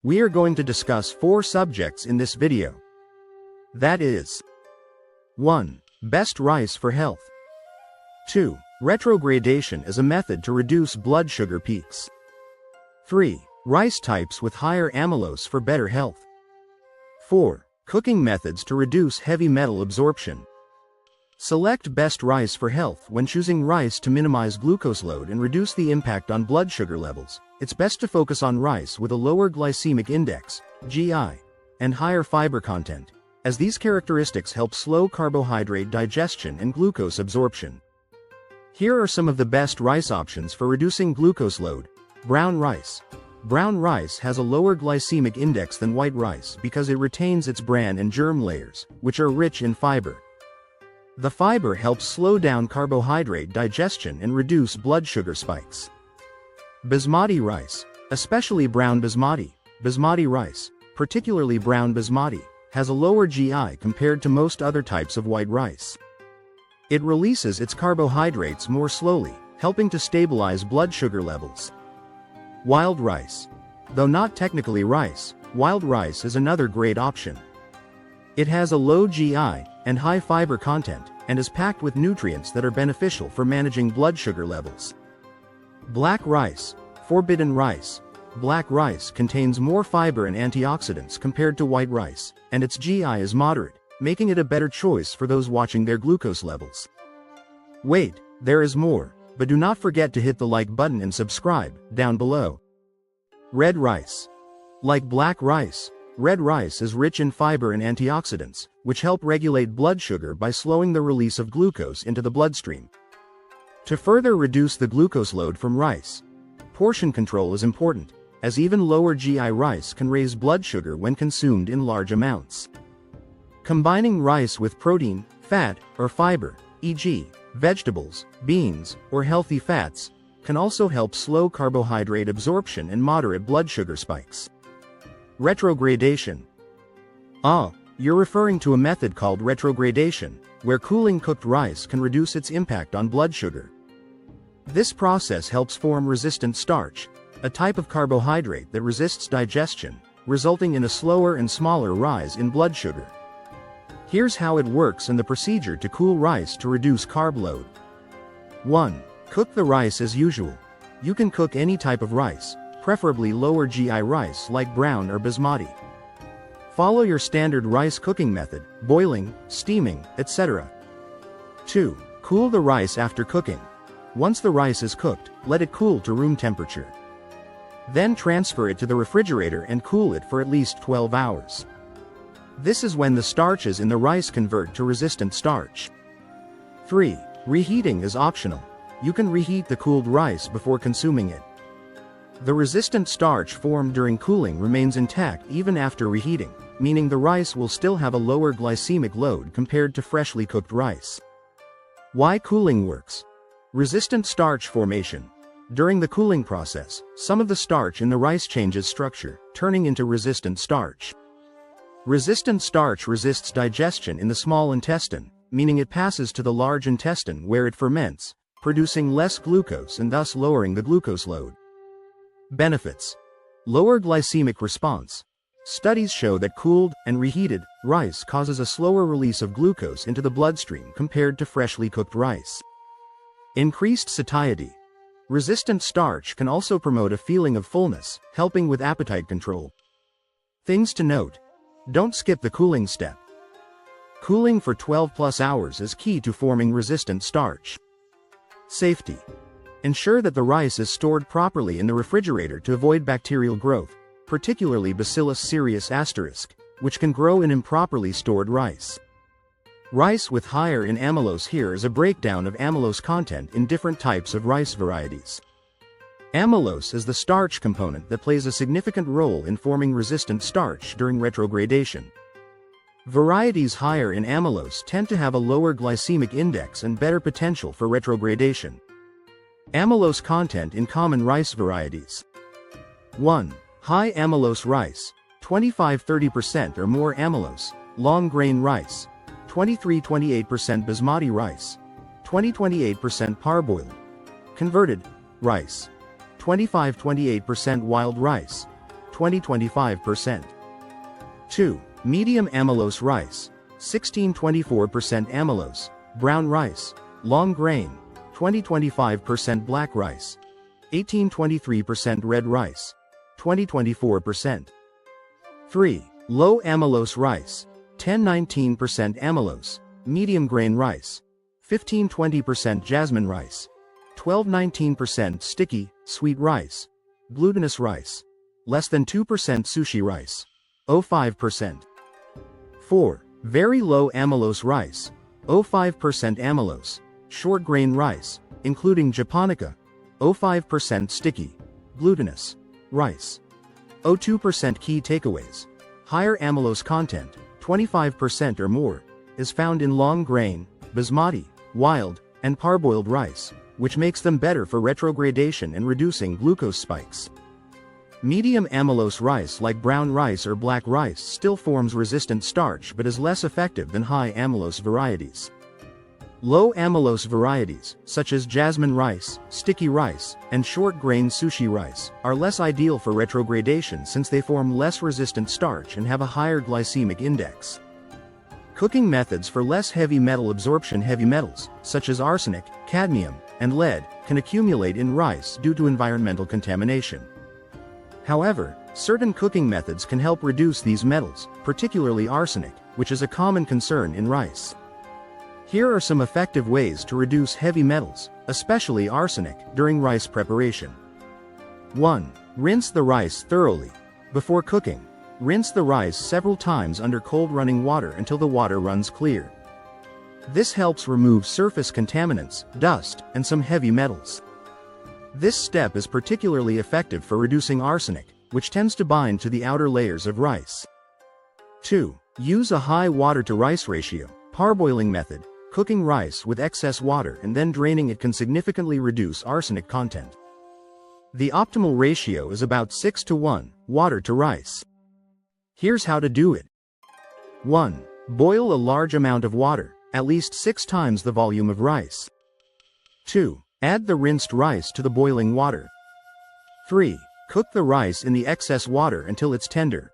We are going to discuss 4 subjects in this video. That is 1. Best rice for health. 2. Retrogradation as a method to reduce blood sugar peaks. 3. Rice types with higher amylose for better health. 4. Cooking methods to reduce heavy metal absorption. Select best rice for health. When choosing rice to minimize glucose load and reduce the impact on blood sugar levels, it's best to focus on rice with a lower glycemic index, GI, and higher fiber content, as these characteristics help slow carbohydrate digestion and glucose absorption. Here are some of the best rice options for reducing glucose load. Brown rice. Brown rice has a lower glycemic index than white rice because it retains its bran and germ layers, which are rich in fiber. The fiber helps slow down carbohydrate digestion and reduce blood sugar spikes. Basmati rice, especially brown basmati, rice, particularly brown basmati, has a lower GI compared to most other types of white rice. It releases its carbohydrates more slowly, helping to stabilize blood sugar levels. Wild rice. Though not technically rice, wild rice is another great option. It has a low GI and high fiber content, and is packed with nutrients that are beneficial for managing blood sugar levels. Black rice. Forbidden rice. Black rice contains more fiber and antioxidants compared to white rice, and its GI is moderate, making it a better choice for those watching their glucose levels. Wait, there is more, but do not forget to hit the like button and subscribe, down below. Red rice. Like black rice, red rice is rich in fiber and antioxidants, which help regulate blood sugar by slowing the release of glucose into the bloodstream. To further reduce the glucose load from rice, portion control is important, as even lower GI rice can raise blood sugar when consumed in large amounts. Combining rice with protein, fat, or fiber, e.g., vegetables, beans, or healthy fats, can also help slow carbohydrate absorption and moderate blood sugar spikes. Retrogradation. You're referring to a method called retrogradation, where cooling cooked rice can reduce its impact on blood sugar. This process helps form resistant starch, a type of carbohydrate that resists digestion, resulting in a slower and smaller rise in blood sugar. Here's how it works and the procedure to cool rice to reduce carb load. 1. Cook the rice as usual. You can cook any type of rice, preferably lower GI rice like brown or basmati. Follow your standard rice cooking method, boiling, steaming, etc. 2. Cool the rice after cooking. Once the rice is cooked, let it cool to room temperature. Then transfer it to the refrigerator and cool it for at least 12 hours. This is when the starches in the rice convert to resistant starch. 3. Reheating is optional. You can reheat the cooled rice before consuming it. The resistant starch formed during cooling remains intact even after reheating, meaning the rice will still have a lower glycemic load compared to freshly cooked rice. Why cooling works? Resistant starch formation. During the cooling process, some of the starch in the rice changes structure, turning into resistant starch. Resistant starch resists digestion in the small intestine, meaning it passes to the large intestine where it ferments, producing less glucose and thus lowering the glucose load. Benefits. Lower glycemic response. Studies show that cooled and reheated rice causes a slower release of glucose into the bloodstream compared to freshly cooked rice. Increased satiety. Resistant starch can also promote a feeling of fullness, helping with appetite control. Things to note. Don't skip the cooling step. Cooling for 12+ hours is key to forming resistant starch. Safety. Ensure that the rice is stored properly in the refrigerator to avoid bacterial growth, particularly Bacillus cereus *, which can grow in improperly stored rice. Rice with higher in amylose. Here is a breakdown of amylose content in different types of rice varieties. Amylose is the starch component that plays a significant role in forming resistant starch during retrogradation. Varieties higher in amylose tend to have a lower glycemic index and better potential for retrogradation. Amylose content in common rice varieties. 1. High amylose rice, 25–30% or more amylose, long grain rice, 23–28% basmati rice, 20–28% parboiled, converted rice, 25–28% wild rice, 20-25%. 2. Medium amylose rice, 16-24% amylose, brown rice, long grain, 20-25% black rice, 18-23% red rice, 20-24%. 3. Low amylose rice, 10-19% amylose, medium grain rice, 15-20% jasmine rice, 12-19% sticky, sweet rice, glutinous rice, less than 2% sushi rice, 0.5%. 4. Very low amylose rice, 0.5% amylose, short grain rice, including japonica, 0.5% sticky, glutinous, rice. 0.2% key takeaways. Higher amylose content, 25% or more, is found in long grain, basmati, wild, and parboiled rice, which makes them better for retrogradation and reducing glucose spikes. Medium amylose rice like brown rice or black rice still forms resistant starch but is less effective than high amylose varieties. Low amylose varieties, such as jasmine rice, sticky rice, and short grain sushi rice, are less ideal for retrogradation since they form less resistant starch and have a higher glycemic index. Cooking methods for less heavy metal absorption. Heavy metals, such as arsenic, cadmium, and lead, can accumulate in rice due to environmental contamination. However, certain cooking methods can help reduce these metals, particularly arsenic, which is a common concern in rice. Here are some effective ways to reduce heavy metals, especially arsenic, during rice preparation. 1. Rinse the rice thoroughly. Before cooking, rinse the rice several times under cold running water until the water runs clear. This helps remove surface contaminants, dust, and some heavy metals. This step is particularly effective for reducing arsenic, which tends to bind to the outer layers of rice. 2. Use a high water-to-rice ratio, parboiling method. Cooking rice with excess water and then draining it can significantly reduce arsenic content. The optimal ratio is about 6:1, water to rice. Here's how to do it. 1. Boil a large amount of water, at least 6 times the volume of rice. 2. Add the rinsed rice to the boiling water. 3. Cook the rice in the excess water until it's tender.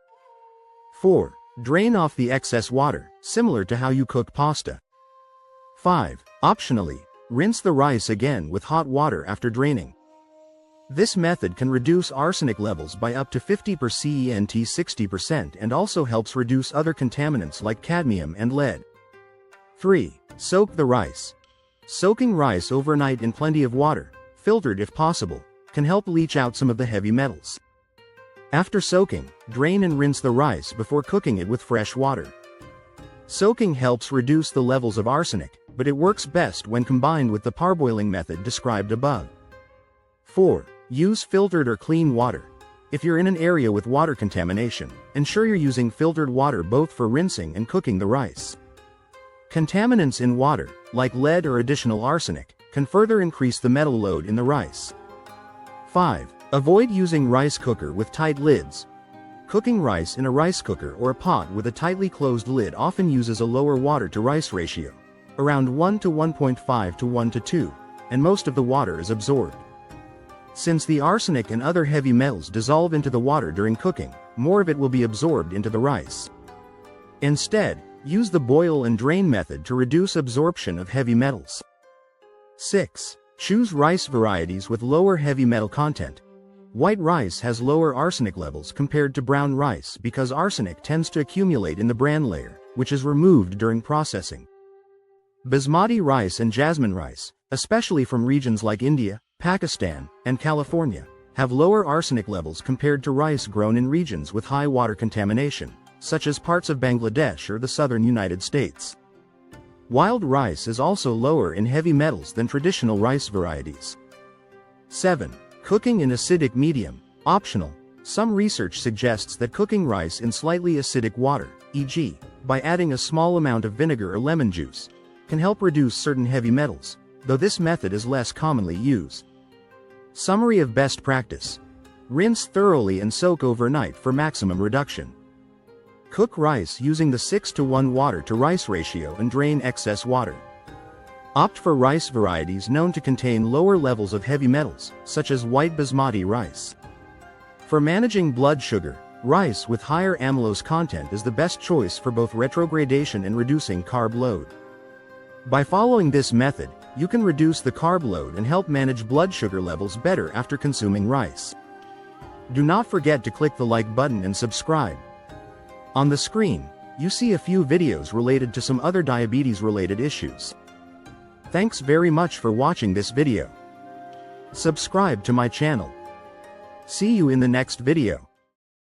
4. Drain off the excess water, similar to how you cook pasta. 5. Optionally, rinse the rice again with hot water after draining. This method can reduce arsenic levels by up to 50% 60% and also helps reduce other contaminants like cadmium and lead. 3. Soak the rice. Soaking rice overnight in plenty of water, filtered if possible, can help leach out some of the heavy metals. After soaking, drain and rinse the rice before cooking it with fresh water. Soaking helps reduce the levels of arsenic, but it works best when combined with the parboiling method described above. 4. Use filtered or clean water. If you're in an area with water contamination, ensure you're using filtered water both for rinsing and cooking the rice. Contaminants in water, like lead or additional arsenic, can further increase the metal load in the rice. 5. Avoid using rice cooker with tight lids. Cooking rice in a rice cooker or a pot with a tightly closed lid often uses a lower water-to-rice ratio, around 1:1.5 to 1:2, and most of the water is absorbed. Since the arsenic and other heavy metals dissolve into the water during cooking, more of it will be absorbed into the rice. Instead, use the boil and drain method to reduce absorption of heavy metals. 6. Choose rice varieties with lower heavy metal content. White rice has lower arsenic levels compared to brown rice because arsenic tends to accumulate in the bran layer, which is removed during processing. Basmati rice and jasmine rice, especially from regions like India, Pakistan, and California, have lower arsenic levels compared to rice grown in regions with high water contamination, such as parts of Bangladesh or the southern United States. Wild rice is also lower in heavy metals than traditional rice varieties. 7. Cooking in acidic medium, optional. Some research suggests that cooking rice in slightly acidic water, e.g., by adding a small amount of vinegar or lemon juice, can help reduce certain heavy metals, though this method is less commonly used. Summary of best practice. Rinse thoroughly and soak overnight for maximum reduction. Cook rice using the 6:1 water-to-rice ratio and drain excess water. Opt for rice varieties known to contain lower levels of heavy metals, such as white basmati rice. For managing blood sugar, rice with higher amylose content is the best choice for both retrogradation and reducing carb load. By following this method, you can reduce the carb load and help manage blood sugar levels better after consuming rice. Do not forget to click the like button and subscribe. On the screen, you see a few videos related to some other diabetes-related issues. Thanks very much for watching this video. Subscribe to my channel. See you in the next video.